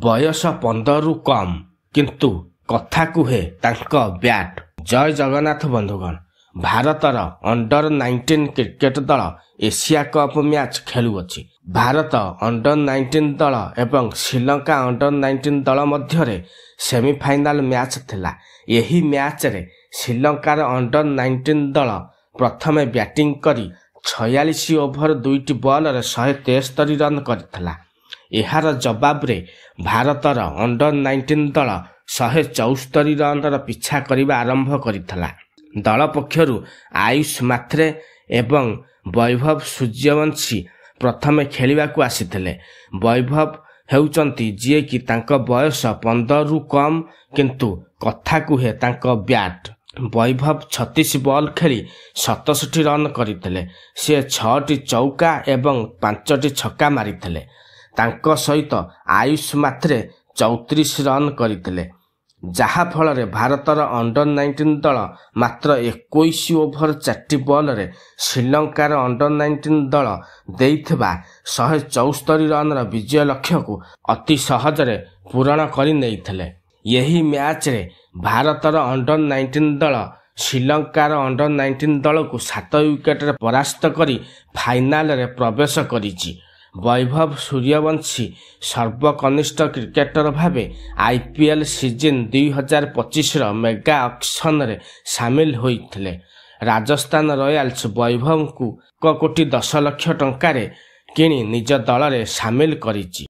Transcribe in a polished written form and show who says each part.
Speaker 1: ବୟସ 15ରୁ କମ୍ କିନ୍ତୁ କଥା କୁହେ ତାଙ୍କ ବ୍ୟାଟ୍। ଜୟ ଜଗନ୍ନାଥ ବନ୍ଧୁଗଣ। ଭାରତର ଅଣ୍ଡର-19 କ୍ରିକେଟ ଦଳ ଏସିଆ କପ୍ ମ୍ୟାଚ୍ ଖେଳୁଅଛି। ଭାରତ ଅଣ୍ଡର-19 ଦଳ ଏବଂ ଶ୍ରୀଲଙ୍କା ଅଣ୍ଡର-19 ଦଳ ମଧ୍ୟରେ ସେମିଫାଇନାଲ ମ୍ୟାଚ୍ ଥିଲା। ଏହି ମ୍ୟାଚ୍ରେ ଶ୍ରୀଲଙ୍କାର ଅଣ୍ଡର-19 ଦଳ ପ୍ରଥମେ ବ୍ୟାଟିଂ କରି 46 ଓଭର 2ଟି ବଲରେ 173 ରନ୍ କରିଥିଲା। ଏହାର ଜବାବରେ ଭାରତର ଅଣ୍ଡର-19 ଦଳ 174 ରନ୍ର ପିଛା କରିବା ଆରମ୍ଭ କରିଥିଲା। ଦଳ ପକ୍ଷରୁ ଆୟୁଷ ମାତ୍ରେ ଏବଂ ବୈଭବ ସୂର୍ଯ୍ୟବଂଶୀ ପ୍ରଥମେ ଖେଳିବାକୁ ଆସିଥିଲେ। ବୈଭବ ହେଉଛନ୍ତି ଯିଏକି ତାଙ୍କ ବୟସ 15ରୁ କମ୍ କିନ୍ତୁ କଥା କୁହେ ତାଙ୍କ ବ୍ୟାଟ୍। ବୈଭବ 36 ବଲ୍ ଖେଳି 67 ରନ୍ କରିଥିଲେ। ସେ 6ଟି ଚୌକା ଏବଂ 5ଟି ଛକା ମାରିଥିଲେ। ତାଙ୍କ ସହିତ ଆୟୁଷ ମାତ୍ରେ 34 ରନ୍ କରିଥିଲେ, ଯାହାଫଳରେ ଭାରତର ଅଣ୍ଡର-19 ଦଳ ମାତ୍ର 21 ଓଭର 4ଟି ବଲରେ ଶ୍ରୀଲଙ୍କାର ଅଣ୍ଡର-19 ଦଳ ଦେଇଥିବା 174 ରନ୍ର ବିଜୟ ଲକ୍ଷ୍ୟକୁ ଅତି ସହଜରେ ପୂରଣ କରି ନେଇଥିଲେ। ଏହି ମ୍ୟାଚ୍ରେ ଭାରତର ଅଣ୍ଡର-19 ଦଳ ଶ୍ରୀଲଙ୍କାର ଅଣ୍ଡର-19 ଦଳକୁ 7 ୱିକେଟରେ ପରାସ୍ତ କରି ଫାଇନାଲରେ ପ୍ରବେଶ କରିଛି। ବୈଭବ ସୂର୍ଯ୍ୟବଂଶୀ ସର୍ବକନିଷ୍ଠ କ୍ରିକେଟର ଭାବେ IPL ସିଜିନ୍ 2025ର ମେଗା ଅକ୍ସନରେ ସାମିଲ ହୋଇଥିଲେ। ରାଜସ୍ଥାନ ରୟାଲ୍ସ ବୈଭବଙ୍କୁ 1,10 ଲକ୍ଷ ଟଙ୍କାରେ କିଣି ନିଜ ଦଳରେ ସାମିଲ କରିଛି।